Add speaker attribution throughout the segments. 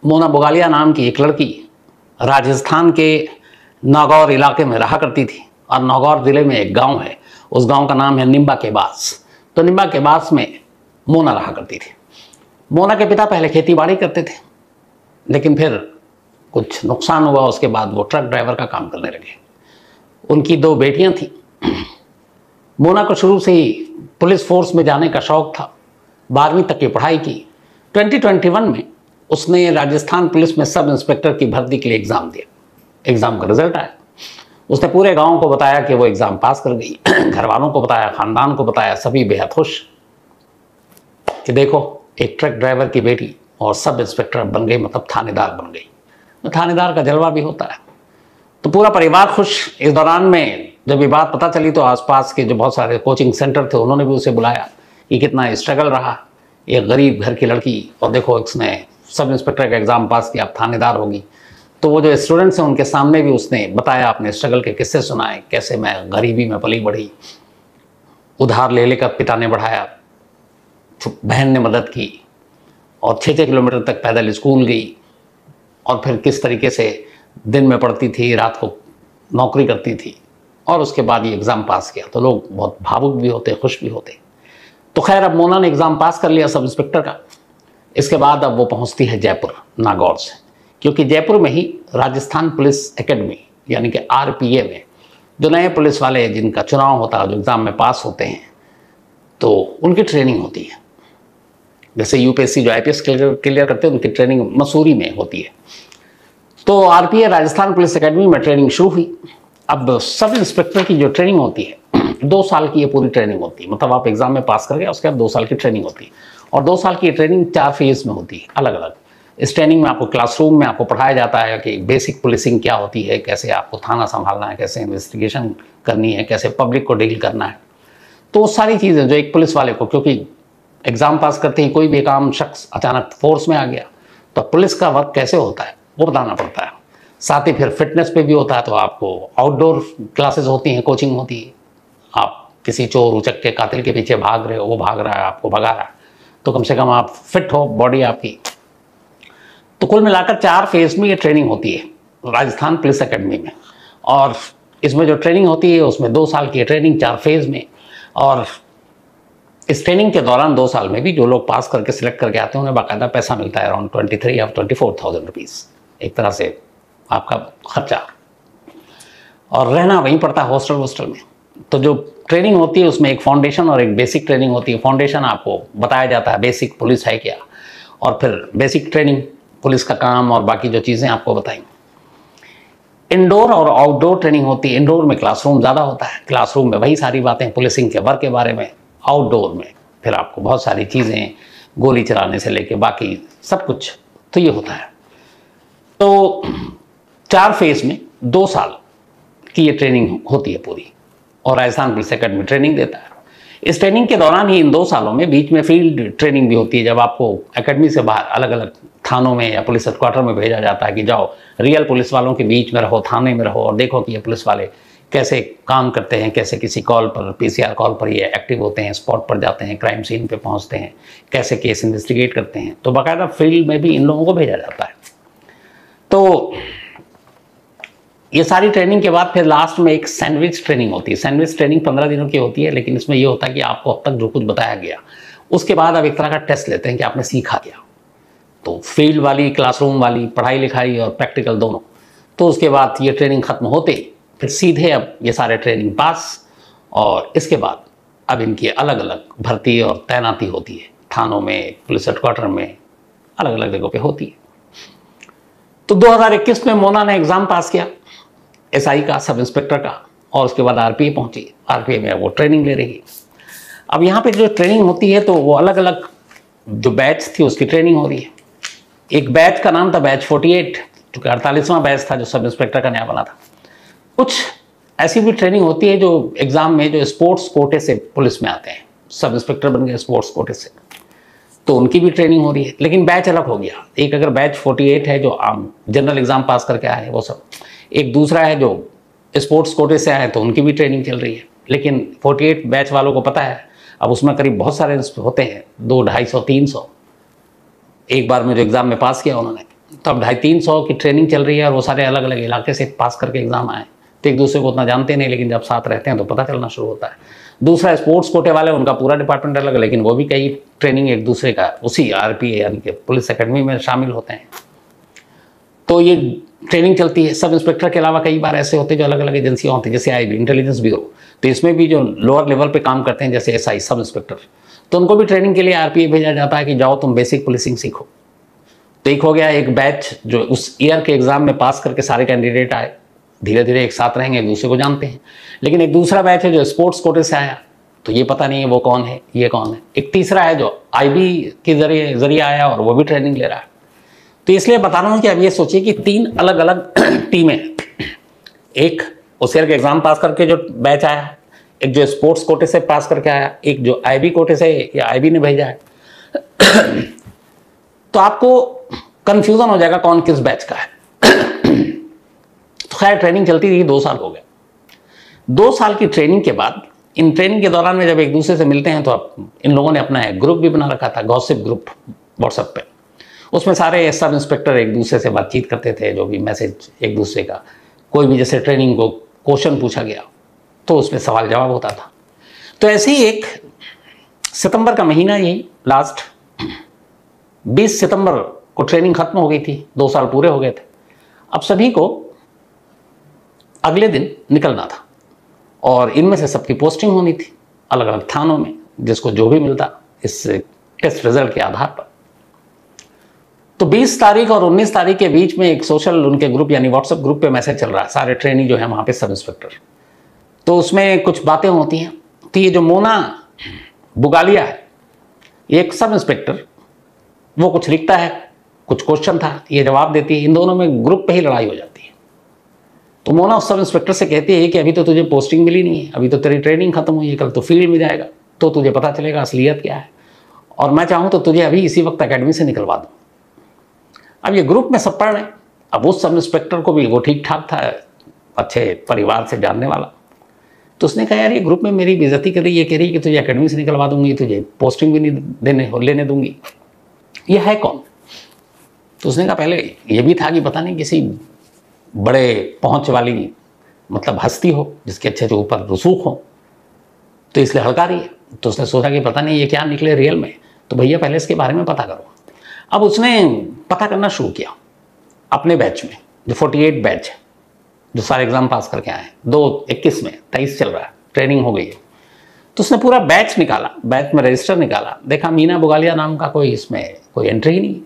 Speaker 1: मोना बुगालिया नाम की एक लड़की राजस्थान के नागौर इलाके में रहा करती थी और नागौर ज़िले में एक गांव है, उस गांव का नाम है निम्बा के बास। तो निम्बा के बास में मोना रहा करती थी। मोना के पिता पहले खेती बाड़ी करते थे, लेकिन फिर कुछ नुकसान हुआ, उसके बाद वो ट्रक ड्राइवर का काम करने लगे। उनकी 2 बेटियां थीं। मोना को शुरू से ही पुलिस फोर्स में जाने का शौक था, 12वीं तक की पढ़ाई की। 2021 में उसने राजस्थान पुलिस में सब इंस्पेक्टर की भर्ती के लिए एग्ज़ाम दिया। एग्ज़ाम का रिजल्ट आया, उसने पूरे गांव को बताया कि वो एग्ज़ाम पास कर गई। घर वालों को बताया, ख़ानदान को बताया, सभी बेहद खुश कि देखो एक ट्रक ड्राइवर की बेटी और सब इंस्पेक्टर बन गई, मतलब थानेदार बन गई। तो थानेदार का जलवा भी होता है, तो पूरा परिवार खुश। इस दौरान में जब ये बात पता चली तो आसपास के जो बहुत सारे कोचिंग सेंटर थे उन्होंने भी उसे बुलाया कि कितना स्ट्रगल रहा, एक गरीब घर की लड़की, और देखो इसने सब इंस्पेक्टर का एग्ज़ाम पास किया, अब थानेदार होगी। तो वो जो स्टूडेंट्स हैं उनके सामने भी उसने बताया, अपने स्ट्रगल के किस्से सुनाए, कैसे मैं गरीबी में पली बढ़ी, उधार ले लेकर पिता ने बढ़ाया, बहन ने मदद की और 6-6 किलोमीटर तक पैदल स्कूल गई, और फिर किस तरीके से दिन में पढ़ती थी, रात को नौकरी करती थी, और उसके बाद ये एग्ज़ाम पास किया। तो लोग बहुत भावुक भी होते, खुश भी होते। तो खैर अब मोना ने एग्ज़ाम पास कर लिया सब इंस्पेक्टर का। इसके बाद अब वो पहुंचती है जयपुर नागौर से, क्योंकि जयपुर में ही राजस्थान पुलिस एकेडमी यानी कि RPA में जो नए पुलिस वाले जिनका चुनाव होता है, जो एग्ज़ाम में पास होते हैं, तो उनकी ट्रेनिंग होती है। जैसे UPSC जो IPS क्लियर करते हैं, उनकी ट्रेनिंग मसूरी में होती है। तो RPA राजस्थान पुलिस एकेडमी में ट्रेनिंग शुरू हुई। अब सब इंस्पेक्टर की जो ट्रेनिंग होती है 2 साल की ये पूरी ट्रेनिंग होती है, मतलब आप एग्ज़ाम में पास कर गए, उसके बाद 2 साल की ट्रेनिंग होती है। और 2 साल की ट्रेनिंग 4 फेज़ में होती है अलग अलग। इस ट्रेनिंग में आपको क्लासरूम में आपको पढ़ाया जाता है कि बेसिक पुलिसिंग क्या होती है, कैसे आपको थाना संभालना है, कैसे इन्वेस्टिगेशन करनी है, कैसे पब्लिक को डील करना है। तो वो सारी चीज़ें जो एक पुलिस वाले को, क्योंकि एग्ज़ाम पास करते ही कोई भी काम शख्स अचानक फोर्स में आ गया, तो पुलिस का वर्क कैसे होता है वो बताना पड़ता है। साथ ही फिर फिटनेस पे भी होता है, तो आपको आउटडोर क्लासेस होती हैं, कोचिंग होती है। आप किसी चोर उचक्के कातिल के पीछे भाग रहे हो, वो भाग रहा है, आपको भगा रहा है, तो कम से कम आप फिट हो, बॉडी आपकी। तो कुल मिलाकर 4 फेज़ में ये ट्रेनिंग होती है राजस्थान पुलिस एकेडमी में। और इसमें जो ट्रेनिंग होती है उसमें 2 साल की ट्रेनिंग 4 फेज़ में। और इस ट्रेनिंग के दौरान 2 साल में भी जो लोग पास करके सिलेक्ट करके आते हैं उन्हें बाकायदा पैसा मिलता है, अराउंड 23 या 24,000 रुपीज़, एक तरह से आपका खर्चा, और रहना वहीं पड़ता है हॉस्टल में। तो जो ट्रेनिंग होती है उसमें एक फाउंडेशन और एक बेसिक ट्रेनिंग होती है। फाउंडेशन आपको बताया जाता है बेसिक पुलिस है क्या, और फिर बेसिक ट्रेनिंग पुलिस का काम और बाकी जो चीज़ें आपको बताएंगे। इंडोर और आउटडोर ट्रेनिंग होती है। इंडोर में क्लासरूम ज़्यादा होता है, क्लासरूम में वही सारी बातें पुलिसिंग के वर्क के बारे में। आउटडोर में फिर आपको बहुत सारी चीज़ें, गोली चलाने से लेके बाकी सब कुछ, तो ये होता है। तो 4 फेज़ में 2 साल की ये ट्रेनिंग होती है पूरी, और राजस्थान पुलिस एकेडमी ट्रेनिंग देता है। इस ट्रेनिंग के दौरान ही इन 2 सालों में बीच में फील्ड ट्रेनिंग भी होती है, जब आपको एकेडमी से बाहर अलग अलग थानों में या पुलिस हेडक्वार्टर में भेजा जाता है कि जाओ रियल पुलिस वालों के बीच में रहो, थाने में रहो, और देखो कि ये पुलिस वाले कैसे काम करते हैं, कैसे किसी कॉल पर, PCR कॉल पर ये एक्टिव होते हैं, स्पॉट पर जाते हैं, क्राइम सीन पे पहुंचते हैं, कैसे केस इन्वेस्टिगेट करते हैं। तो बाकायदा फील्ड में भी इन लोगों को भेजा जाता है। तो ये सारी ट्रेनिंग के बाद फिर लास्ट में एक सैंडविच ट्रेनिंग होती है। सैंडविच ट्रेनिंग 15 दिनों की होती है, लेकिन इसमें ये होता है कि आपको अब तक जो कुछ बताया गया उसके बाद अब एक तरह का टेस्ट लेते हैं कि आपने सीखा क्या। तो फील्ड वाली, क्लासरूम वाली, पढ़ाई लिखाई और प्रैक्टिकल दोनों। तो उसके बाद ये ट्रेनिंग खत्म होते फिर सीधे अब ये सारे ट्रेनिंग पास, और इसके बाद अब इनकी अलग अलग भर्ती और तैनाती होती है, थानों में, पुलिस हेडक्वार्टर में, अलग अलग जगहों पे होती है। तो 2021 में मोना ने एग्ज़ाम पास किया SI का, सब इंस्पेक्टर का, और उसके बाद RPA पहुंची। RPA में वो ट्रेनिंग ले रही। अब यहाँ पे जो ट्रेनिंग होती है तो वो अलग अलग जो बैच थी उसकी ट्रेनिंग हो रही है। एक बैच का नाम था बैच 48, जो कि 48वां बैच था जो सब इंस्पेक्टर का नया बना था। कुछ ऐसी भी ट्रेनिंग होती है जो एग्ज़ाम में जो स्पोर्ट्स कोटे से पुलिस में आते हैं, सब इंस्पेक्टर बन गए स्पोर्ट्स कोटे से, तो उनकी भी ट्रेनिंग हो रही है, लेकिन बैच अलग हो गया। एक अगर बैच 48 है जो आम जनरल एग्ज़ाम पास करके आए हैं वो सब, एक दूसरा है जो स्पोर्ट्स कोटे से आए तो उनकी भी ट्रेनिंग चल रही है। लेकिन 48 बैच वालों को पता है अब उसमें करीब बहुत सारे होते हैं, 200, 250, 300 एक बार में जो एग्ज़ाम में पास किया उन्होंने, तो अब 250-300 की ट्रेनिंग चल रही है और वो सारे अलग अलग इलाके से पास करके एग्जाम आए, तो एक दूसरे को उतना जानते नहीं, लेकिन जब साथ रहते हैं तो पता चलना शुरू होता है। दूसरा स्पोर्ट्स कोटे वाले, उनका पूरा डिपार्टमेंट अलग है, लेकिन वो भी कई ट्रेनिंग एक दूसरे का उसी आरपीए यानी कि पुलिस एकेडमी में शामिल होते हैं। तो ये ट्रेनिंग चलती है। सब इंस्पेक्टर के अलावा कई बार ऐसे होते हैं जो अलग अलग एजेंसियां होती हैं, जैसे आईबी इंटेलिजेंस ब्यूरो, तो इसमें भी जो लोअर लेवल पे काम करते हैं जैसे एसआई सब इंस्पेक्टर, तो उनको भी ट्रेनिंग के लिए आरपीए भेजा जाता है कि जाओ तुम बेसिक पुलिसिंग सीखो। तो एक हो गया एक बैच जो उस ईयर के एग्जाम में पास करके सारे कैंडिडेट आए, धीरे धीरे एक साथ रहेंगे, एक दूसरे को जानते हैं। लेकिन एक दूसरा बैच है जो स्पोर्ट्स कोटे से आया, तो ये पता नहीं है वो कौन है, ये कौन है। एक तीसरा है जो आईबी के जरिए आया और वो भी ट्रेनिंग ले रहा है। तो इसलिए बता रहा हूँ कि अब ये सोचिए कि 3 अलग अलग टीमें, एक उस ईयर के एग्जाम पास करके जो बैच आया, एक जो स्पोर्ट्स कोटे से पास करके आया, एक जो आईबी कोटे से या आईबी ने भेजा है। तो आपको कंफ्यूजन हो जाएगा कौन किस बैच का है। तो खैर ट्रेनिंग चलती रही, 2 साल हो गए। 2 साल की ट्रेनिंग के बाद, इन ट्रेनिंग के दौरान में जब एक दूसरे से मिलते हैं तो अब इन लोगों ने अपना एक ग्रुप भी बना रखा था, गॉसिप ग्रुप व्हाट्सएप पे। उसमें सारे सब इंस्पेक्टर एक दूसरे से बातचीत करते थे, जो भी मैसेज एक दूसरे का, कोई भी जैसे ट्रेनिंग को क्वेश्चन पूछा गया तो उसमें सवाल जवाब होता था। तो ऐसे ही एक सितंबर का महीना, यही लास्ट 20 सितंबर को ट्रेनिंग खत्म हो गई थी, 2 साल पूरे हो गए थे। अब सभी को अगले दिन निकलना था और इनमें से सबकी पोस्टिंग होनी थी अलग अलग थानों में, जिसको जो भी मिलता इस टेस्ट रिजल्ट के आधार पर। तो 20 तारीख और 19 तारीख के बीच में एक सोशल उनके ग्रुप यानी व्हाट्सएप ग्रुप पे मैसेज चल रहा है, सारे ट्रेनी जो है वहाँ पे सब इंस्पेक्टर। तो उसमें कुछ बातें होती हैं। तो ये जो मोना बुगालिया है, एक सब इंस्पेक्टर, वो कुछ लिखता है, कुछ क्वेश्चन था, ये जवाब देती है, इन दोनों में ग्रुप पे ही लड़ाई हो जाती है। तो मोना उस सब इंस्पेक्टर से कहती है कि अभी तो तुझे पोस्टिंग मिली नहीं है, अभी तो तेरी ट्रेनिंग खत्म हुई है, कल तो फील्ड में जाएगा तो तुझे पता चलेगा असलियत क्या है, और मैं चाहूँ तो तुझे अभी इसी वक्त अकेडमी से निकलवा दूँ। अब ये ग्रुप में सब पढ़ रहे हैं। अब उस सब इंस्पेक्टर को भी, वो ठीक ठाक था, अच्छे परिवार से जानने वाला, तो उसने कहा यार ये ग्रुप में मेरी बेइज्जती कर रही है, कह रही है कि तुझे अकेडमी से निकलवा दूंगी, तुझे पोस्टिंग भी नहीं लेने दूंगी, ये है कौन? तो उसने कहा पहले ये भी था कि पता नहीं किसी बड़े पहुंच वाली मतलब हस्ती हो जिसके अच्छे से ऊपर रसूख हो, तो इसलिए हड़का रही है। तो उसने सोचा कि पता नहीं ये क्या निकले रियल में, तो भैया पहले इसके बारे में पता करो। अब उसने पता करना शुरू किया अपने बैच में, जो 48 बैच है, जो सारे एग्जाम पास करके आए हैं। 2021 में 23 चल रहा है, ट्रेनिंग हो गई है। तो उसने पूरा बैच निकाला, बैच में रजिस्टर निकाला, देखा मीना बुगालिया नाम का कोई इसमें कोई एंट्री ही नहीं,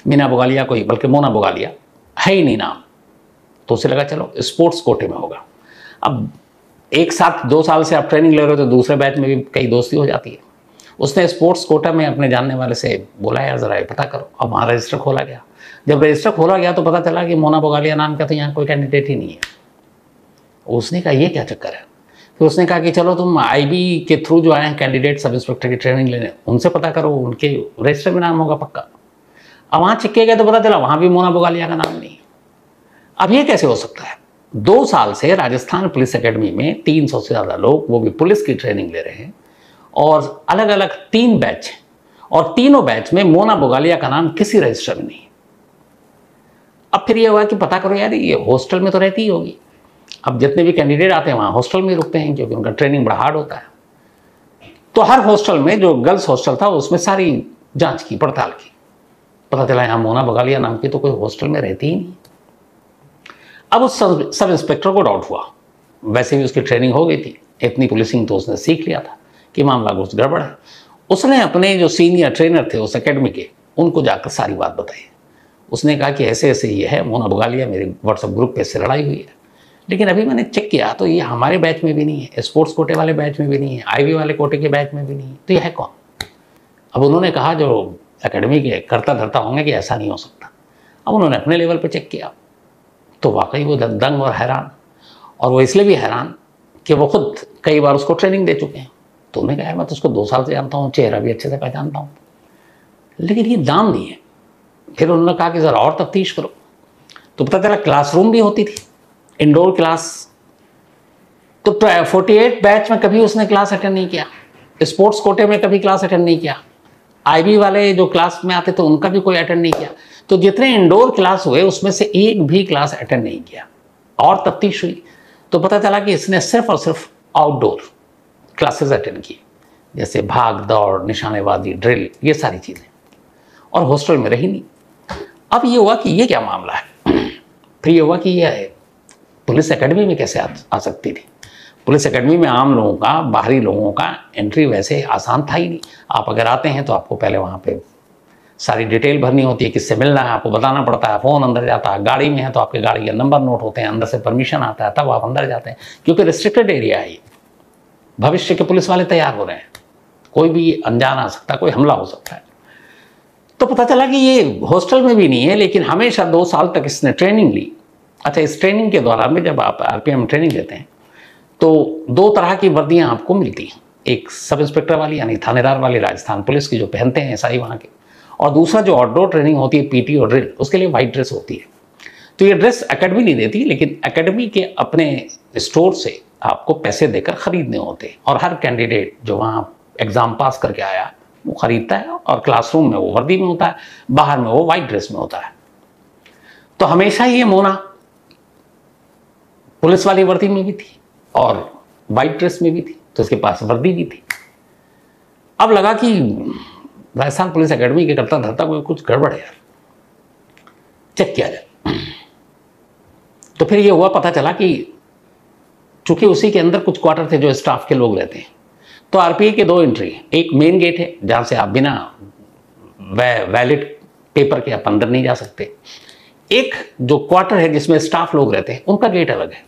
Speaker 1: मीना बुगालिया कोई, बल्कि मोना बुगालिया है ही नहीं नाम। तो उसे लगा चलो स्पोर्ट्स कोटे में होगा। अब एक साथ 2 साल से आप ट्रेनिंग ले रहे हो तो दूसरे बैच में भी कई दोस्ती हो जाती है। उसने स्पोर्ट्स कोटा में अपने जानने वाले से बोला यार ज़रा पता करो। अब वहाँ रजिस्टर खोला गया। जब रजिस्टर खोला गया तो पता चला कि मोना बुगालिया नाम का तो यहाँ कोई कैंडिडेट ही नहीं है। उसने कहा ये क्या चक्कर है? फिर उसने कहा कि चलो तुम आईबी के थ्रू जो आए हैं कैंडिडेट सब इंस्पेक्टर की ट्रेनिंग लेने, उनसे पता करो, उनके रजिस्टर में नाम होगा पक्का। अब वहाँ चिक्के गए तो पता चला वहाँ भी मोना बुगालिया का नाम नहीं। अब ये कैसे हो सकता है? 2 साल से राजस्थान पुलिस एकेडमी में 300 से ज़्यादा लोग, वो भी पुलिस की ट्रेनिंग ले रहे हैं, और अलग अलग 3 बैच, और तीनों बैच में मोना बुगालिया का नाम किसी रजिस्टर में नहीं। अब फिर ये हुआ कि पता करो यार ये हॉस्टल में तो रहती ही होगी। अब जितने भी कैंडिडेट आते हैं वहाँ हॉस्टल में रुकते हैं क्योंकि उनका ट्रेनिंग बड़ा हार्ड होता है। तो हर हॉस्टल में, जो गर्ल्स हॉस्टल था उसमें सारी जांच की, पड़ताल की, पता चला यहाँ मोना बुगालिया नाम की तो कोई हॉस्टल में रहती ही नहीं। अब उस सब इंस्पेक्टर को डाउट हुआ, वैसे भी उसकी ट्रेनिंग हो गई थी, इतनी पुलिसिंग तो उसने सीख लिया था कि मामला कुछ गड़बड़ है। उसने अपने जो सीनियर ट्रेनर थे उस एकेडमी के, उनको जाकर सारी बात बताई। उसने कहा कि ऐसे ऐसे ये है, मोना बुगालिया मेरे व्हाट्सएप ग्रुप पे से लड़ाई हुई है, लेकिन अभी मैंने चेक किया तो ये हमारे बैच में भी नहीं है, स्पोर्ट्स कोटे वाले बैच में भी नहीं है, आईवी वाले कोटे के बैच में भी नहीं है, तो यह है कौन? अब उन्होंने कहा जो एकेडमी के करता धरता होंगे कि ऐसा नहीं हो सकता। अब उन्होंने अपने लेवल पर चेक किया तो वाकई वो दंग और हैरान, और वो इसलिए भी हैरान कि वो खुद कई बार उसको ट्रेनिंग दे चुके हैं। तो उन्होंने कहा मैं तो उसको 2 साल से जानता हूँ, चेहरा भी अच्छे से पहचानता हूँ, लेकिन ये दाम नहीं है। फिर उन्होंने कहा कि ज़रा और तफ्तीश करो। तो पता चला क्लासरूम भी होती थी, इंडोर क्लास। तो 48 बैच में कभी उसने क्लास अटेंड नहीं किया, स्पोर्ट्स कोटे में कभी क्लास अटेंड नहीं किया, आईबी वाले जो क्लास में आते थे उनका भी कोई अटेंड नहीं किया। तो जितने इंडोर क्लास हुए उसमें से एक भी क्लास अटेंड नहीं किया। और तफ्तीश हुई तो पता चला कि इसने सिर्फ और सिर्फ आउटडोर क्लासेस अटेंड की, जैसे भाग दौड़, निशानेबाजी, ड्रिल, ये सारी चीज़ें, और हॉस्टल में रही नहीं। अब ये हुआ कि ये क्या मामला है। फिर ये हुआ कि ये पुलिस एकेडमी में कैसे आ सकती थी। पुलिस एकेडमी में आम लोगों का, बाहरी लोगों का एंट्री वैसे आसान था ही नहीं। आप अगर आते हैं तो आपको पहले वहाँ पे सारी डिटेल भरनी होती है, किससे मिलना है आपको बताना पड़ता है, फ़ोन अंदर जाता है, गाड़ी में है तो आपके गाड़ी के नंबर नोट होते हैं, अंदर से परमिशन आता है, तब आप अंदर जाते हैं, क्योंकि रिस्ट्रिक्टेड एरिया है ये। भविष्य के पुलिस वाले तैयार हो रहे हैं, कोई भी अनजान आ सकता है, कोई हमला हो सकता है। तो पता चला कि ये हॉस्टल में भी नहीं है, लेकिन हमेशा 2 साल तक इसने ट्रेनिंग ली। अच्छा, इस ट्रेनिंग के दौरान में जब आप आरपीएम ट्रेनिंग लेते हैं तो 2 तरह की वर्दियां आपको मिलती हैं, एक सब इंस्पेक्टर वाली यानी थानेदार वाली राजस्थान पुलिस की जो पहनते हैं एसआई वहाँ के, और दूसरा जो आउटडोर ट्रेनिंग होती है पीटी और ड्रिल, उसके लिए वाइट ड्रेस होती है। तो ये ड्रेस एकेडमी नहीं देती, लेकिन एकेडमी के अपने स्टोर से आपको पैसे देकर खरीदने होते हैं, और हर कैंडिडेट जो वहाँ एग्ज़ाम पास करके आया वो खरीदता है, और क्लासरूम में वो वर्दी में होता है, बाहर में वो वाइट ड्रेस में होता है। तो हमेशा ये मोना पुलिस वाली वर्दी में भी थी और वाइट ड्रेस में भी थी, तो उसके पास वर्दी भी थी। अब लगा कि राजस्थान पुलिस एकेडमी के करता धरता कोई कुछ गड़बड़ है यार, चेक किया जाए। तो फिर ये हुआ, पता चला कि चूंकि उसी के अंदर कुछ क्वार्टर थे जो स्टाफ के लोग रहते हैं, तो आरपीए के 2 एंट्री, एक मेन गेट है जहाँ से आप बिना वैलिड पेपर के आप अंदर नहीं जा सकते, एक जो क्वार्टर है जिसमें स्टाफ लोग रहते हैं उनका गेट अलग है।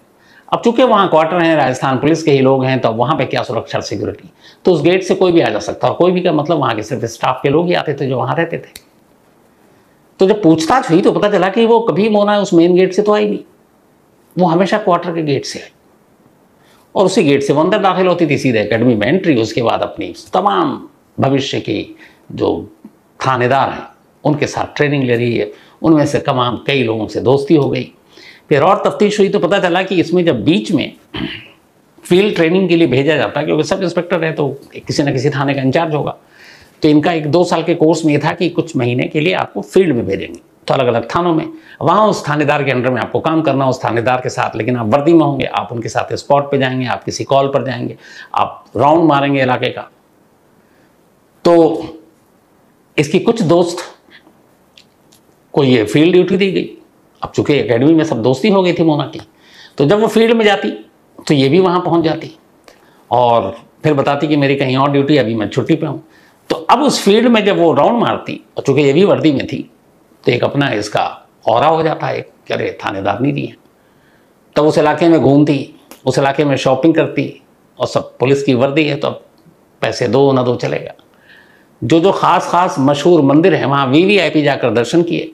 Speaker 1: अब चूंकि वहाँ क्वार्टर हैं, राजस्थान पुलिस के ही लोग हैं, तो वहाँ पे क्या सुरक्षा सिक्योरिटी, तो उस गेट से कोई भी आ जा सकता, और कोई भी का मतलब वहाँ के सिर्फ स्टाफ के लोग ही आते थे जो वहाँ रहते थे। तो जब पूछताछ हुई तो पता चला कि वो कभी मोना उस मेन गेट से तो आई नहीं, वो हमेशा क्वार्टर के गेट से आई, और उसी गेट से वो अंदर दाखिल होती थी, सीधे एकेडमी में एंट्री। उसके बाद अपनी तमाम भविष्य की जो थानेदार हैं उनके साथ ट्रेनिंग ले रही है, उनमें से तमाम कई लोगों से दोस्ती हो गई। फिर और तफ्तीश हुई तो पता चला कि इसमें जब बीच में फील्ड ट्रेनिंग के लिए भेजा जाता है, क्योंकि सब इंस्पेक्टर है तो किसी न किसी थाने का इंचार्ज होगा, तो इनका एक 2 साल के कोर्स में ये था कि कुछ महीने के लिए आपको फील्ड में भेजेंगे, तो अलग अलग थानों में, वहाँ उस थानेदार के अंडर में आपको काम करना, उस थानेदार के साथ, लेकिन आप वर्दी में होंगे, आप उनके साथ स्पॉट पे जाएंगे, आप किसी कॉल पर जाएंगे, आप राउंड मारेंगे इलाके का। तो इसकी कुछ दोस्त को ये फील्ड ड्यूटी दी गई। अब चूंकि एकेडमी में सब दोस्ती हो गई थी मोना की, तो जब वो फील्ड में जाती तो ये भी वहाँ पहुँच जाती और फिर बताती कि मेरी कहीं और ड्यूटी, अभी मैं छुट्टी पे हूँ। तो अब उस फील्ड में जब वो राउंड मारती, और चूंकि ये भी वर्दी में थी, तो एक अपना इसका औरा हो जाता है कि अरे थानेदार नहीं है। तब उस इलाके में घूमती, उस इलाके में शॉपिंग करती, और सब पुलिस की वर्दी है तो अब पैसे दो ना दो चलेगा। जो खास मशहूर मंदिर है वहाँ वीवीआईपी जाकर दर्शन किए,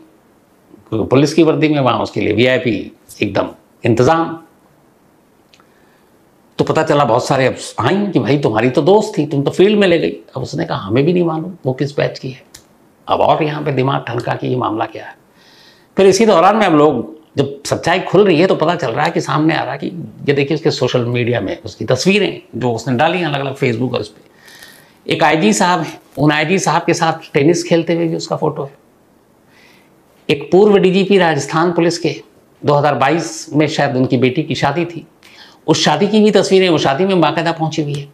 Speaker 1: क्योंकि पुलिस की वर्दी में वहाँ उसके लिए वीआईपी एकदम इंतज़ाम। तो पता चला बहुत सारे अब आई कि भाई तुम्हारी तो दोस्त थी, तुम तो फील्ड में ले गई। अब उसने कहा हमें भी नहीं मालूम वो किस बैच की है। अब और यहाँ पे दिमाग ठनका कि ये मामला क्या है। फिर इसी दौरान में हम लोग जब सच्चाई खुल रही है तो पता चल रहा है कि सामने आ रहा है कि ये देखिए उसके सोशल मीडिया में उसकी तस्वीरें जो उसने डाली हैं अलग अलग फेसबुक और उस पर, एक आईजी साहब है, उन आईजी साहब के साथ टेनिस खेलते हुए भी उसका फोटो है। एक पूर्व डीजीपी राजस्थान पुलिस के 2022 में शायद उनकी बेटी की शादी थी, उस शादी की भी तस्वीरें, वो शादी में बाकायदा पहुंची हुई है।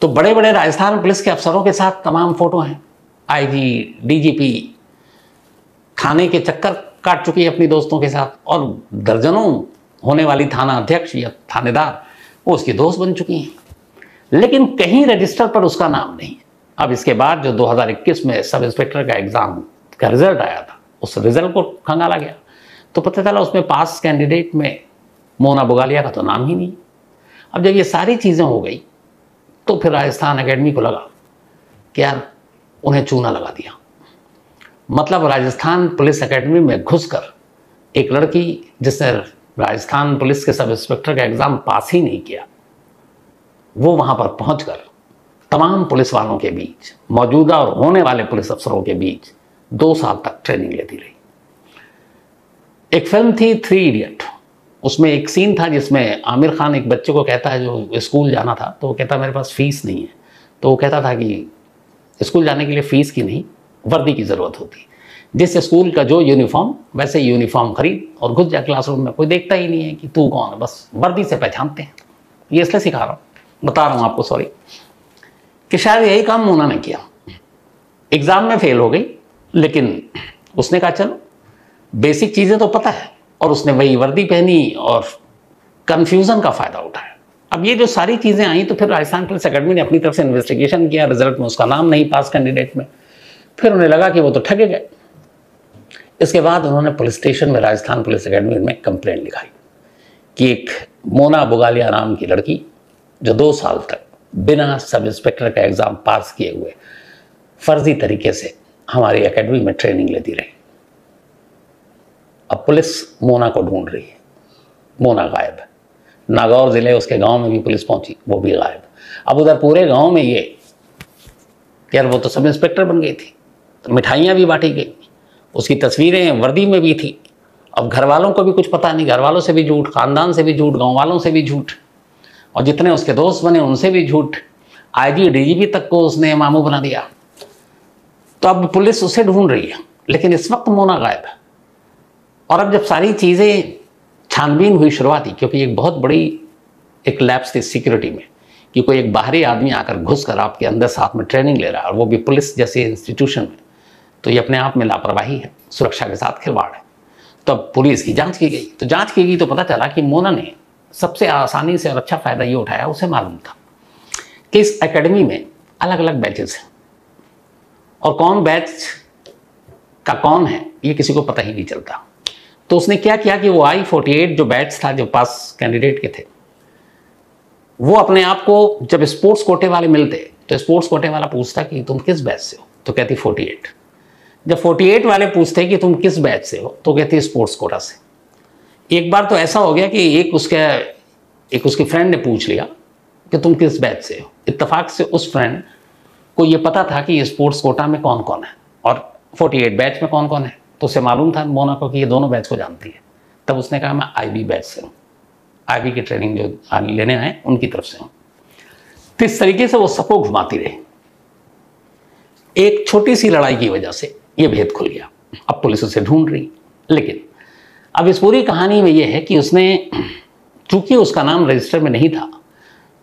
Speaker 1: तो बड़े बड़े राजस्थान पुलिस के अफसरों के साथ तमाम फोटो हैं। आईजी, डीजीपी थाने के चक्कर काट चुकी है अपनी दोस्तों के साथ, और दर्जनों होने वाली थाना अध्यक्ष या थानेदार वो उसकी दोस्त बन चुकी हैं, लेकिन कहीं रजिस्टर पर उसका नाम नहीं है। अब इसके बाद जो 2021 में सब इंस्पेक्टर का एग्ज़ाम का रिजल्ट आया था, उस रिजल्ट को खंगाला गया तो पता चला उसमें पास कैंडिडेट में मोना बुगालिया का तो नाम ही नहीं। अब जब ये सारी चीज़ें हो गई तो फिर राजस्थान एकेडमी को लगा कि यार उन्हें चूना लगा दिया। मतलब राजस्थान पुलिस एकेडमी में घुसकर एक लड़की जिसने राजस्थान पुलिस के सब इंस्पेक्टर का एग्ज़ाम पास ही नहीं किया, वो वहाँ पर पहुँचकर तमाम पुलिस वालों के बीच, मौजूदा और होने वाले पुलिस अफसरों के बीच 2 साल तक ट्रेनिंग लेती रही। एक फिल्म थी 3 इडियट, उसमें एक सीन था जिसमें आमिर खान एक बच्चे को कहता है जो स्कूल जाना था, तो वो कहता मेरे पास फीस नहीं है। तो वो कहता था कि स्कूल जाने के लिए फ़ीस की नहीं, वर्दी की ज़रूरत होती। जिस स्कूल का जो यूनिफॉर्म वैसे यूनिफॉर्म खरीद और घुस जा क्लासरूम में, कोई देखता ही नहीं है कि तू कौन है, बस वर्दी से पहचानते हैं। ये इसलिए सिखा रहा हूँ, बता रहा हूँ आपको, सॉरी, कि शायद यही काम मोना ने किया। एग्जाम में फेल हो गई, लेकिन उसने कहा चलो बेसिक चीज़ें तो पता है, और उसने वही वर्दी पहनी और कंफ्यूजन का फ़ायदा उठाया। अब ये जो सारी चीज़ें आई, तो फिर राजस्थान पुलिस अकेडमी ने अपनी तरफ से इन्वेस्टिगेशन किया, रिजल्ट में उसका नाम नहीं पास कैंडिडेट में, फिर उन्हें लगा कि वो तो ठगे गए। इसके बाद उन्होंने पुलिस स्टेशन में राजस्थान पुलिस अकेडमी में कंप्लेंट लिखाई कि एक मोना बुगालिया नाम की लड़की, जो 2 साल तक बिना सब इंस्पेक्टर का एग्ज़ाम पास किए हुए फर्जी तरीके से हमारी एकेडमी में ट्रेनिंग लेती रही, अब पुलिस मोना को ढूंढ रही है। मोना गायब है। नागौर जिले उसके गांव में भी पुलिस पहुंची, वो भी गायब। अब उधर पूरे गांव में ये यार वो तो सब इंस्पेक्टर बन गई थी, तो मिठाइयाँ भी बांटी गई, उसकी तस्वीरें वर्दी में भी थी। अब घर वालों को भी कुछ पता नहीं, घर वालों से भी झूठ, खानदान से भी झूठ, गाँव वालों से भी झूठ, और जितने उसके दोस्त बने उनसे भी झूठ, आईजी डीजीपी तक को उसने मामू बना दिया। तो अब पुलिस उसे ढूंढ रही है, लेकिन इस वक्त मोना गायब है। और अब जब सारी चीज़ें छानबीन हुई शुरुआती, क्योंकि एक बहुत बड़ी एक लैप्स थी सिक्योरिटी में, कि कोई एक बाहरी आदमी आकर घुस कर आपके अंदर साथ में ट्रेनिंग ले रहा है, और वो भी पुलिस जैसे इंस्टीट्यूशन में, तो ये अपने आप में लापरवाही है, सुरक्षा के साथ खिलवाड़ है। तो अब पुलिस की जांच की गई, तो पता चला कि मोना ने सबसे आसानी से और अच्छा फ़ायदा ये उठाया, उसे मालूम था कि इस एकेडमी में अलग अलग बैचेस हैं, और कौन बैच का कौन है ये किसी को पता ही नहीं चलता। तो उसने क्या किया कि वो I-48 जो बैच था, जो पास कैंडिडेट के थे, वो अपने आप को जब स्पोर्ट्स कोटे वाले मिलते तो स्पोर्ट्स कोटे वाला पूछता कि तुम किस बैच से हो, तो कहती 48। जब 48 वाले पूछते कि तुम किस बैच से हो, तो कहती स्पोर्ट्स कोटा से। एक बार तो ऐसा हो गया कि एक उसकी फ्रेंड ने पूछ लिया कि तुम किस बैच से हो। इत्तेफाक से उस फ्रेंड को ये पता था कि ये स्पोर्ट्स कोटा में कौन कौन है और 48 बैच में कौन कौन है, तो उसे मालूम था मोना को कि ये दोनों बैच को जानती है। तब उसने कहा मैं IB बैच से हूँ, IB की ट्रेनिंग जो लेने आए उनकी तरफ से हूँ। तो इस तरीके से वो सबको घुमाती रही। एक छोटी सी लड़ाई की वजह से ये भेद खुल गया। अब पुलिस उसे ढूंढ रही, लेकिन अब इस पूरी कहानी में ये है कि उसने, चूंकि उसका नाम रजिस्टर में नहीं था,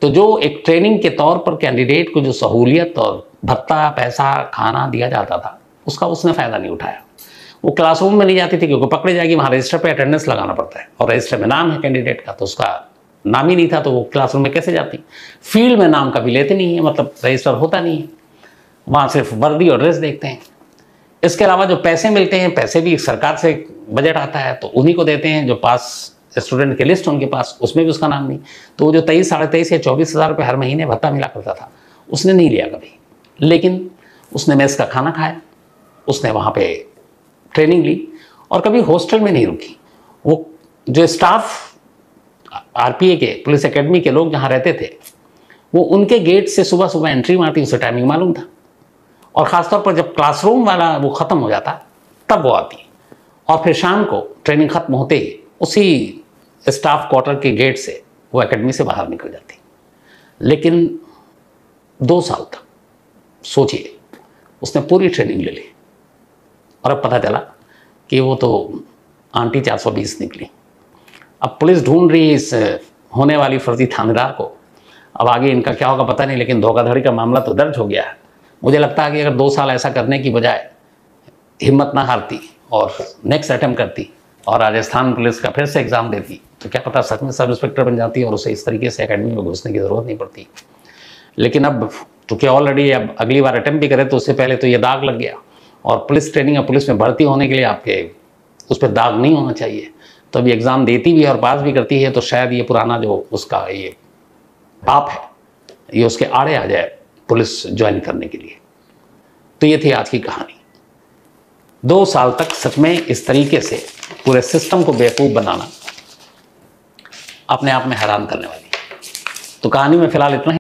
Speaker 1: तो जो एक ट्रेनिंग के तौर पर कैंडिडेट को जो सहूलियत और भत्ता, पैसा, खाना दिया जाता था, उसका उसने फ़ायदा नहीं उठाया। वो क्लासरूम में नहीं जाती थी, क्योंकि पकड़े जाएगी, वहाँ रजिस्टर पे अटेंडेंस लगाना पड़ता है, और रजिस्टर में नाम है कैंडिडेट का, तो उसका नाम ही नहीं था, तो वो क्लासरूम में कैसे जाती। फील्ड में नाम कभी लेते नहीं है, मतलब रजिस्टर होता नहीं है, वहाँ सिर्फ वर्दी और ड्रेस देखते हैं। इसके अलावा जो पैसे मिलते हैं, पैसे भी सरकार से बजट आता है, तो उन्हीं को देते हैं। जो पास स्टूडेंट की लिस्ट उनके पास, उसमें भी उसका नाम नहीं। तो वो जो 23, 23.5 या 24,000 रुपये हर महीने भत्ता मिला करता था, उसने नहीं लिया कभी। लेकिन उसने मेस का खाना खाया, उसने वहाँ पे ट्रेनिंग ली, और कभी हॉस्टल में नहीं रुकी। वो जो स्टाफ RPA के, पुलिस एकेडमी के लोग जहाँ रहते थे, वो उनके गेट से सुबह सुबह एंट्री मारती, उसे टाइमिंग मालूम था। और ख़ासतौर पर जब क्लासरूम वाला वो ख़त्म हो जाता तब वो आती, और फिर शाम को ट्रेनिंग ख़त्म होते ही उसी स्टाफ क्वार्टर के गेट से वो एकेडमी से बाहर निकल जाती। लेकिन 2 साल तक सोचिए, उसने पूरी ट्रेनिंग ले ली, और अब पता चला कि वो तो आंटी 420 निकली। अब पुलिस ढूंढ रही है इस होने वाली फर्जी थानेदार को। अब आगे इनका क्या होगा पता नहीं, लेकिन धोखाधड़ी का मामला तो दर्ज हो गया है। मुझे लगता है कि अगर 2 साल ऐसा करने की बजाय हिम्मत ना हारती और नेक्स्ट अटेम्प्ट करती और राजस्थान पुलिस का फिर से एग्ज़ाम देती, तो क्या पता सच में सब इंस्पेक्टर बन जाती और उसे इस तरीके से एकेडमी में घुसने की ज़रूरत नहीं पड़ती। लेकिन अब चूँकि ऑलरेडी अब अगली बार अटेम्प्ट भी करे, तो उससे पहले तो ये दाग लग गया, और पुलिस ट्रेनिंग या पुलिस में भर्ती होने के लिए आपके उस पर दाग नहीं होना चाहिए। तो अभी एग्ज़ाम देती भी है और पास भी करती है, तो शायद ये पुराना जो उसका ये पाप है, ये उसके आड़े आ जाए पुलिस ज्वाइन करने के लिए। तो ये थी आज की कहानी। 2 साल तक सच में इस तरीके से पूरे सिस्टम को बेवकूफ़ बनाना अपने आप में हैरान करने वाली। तो कहानी में फ़िलहाल इतना ही।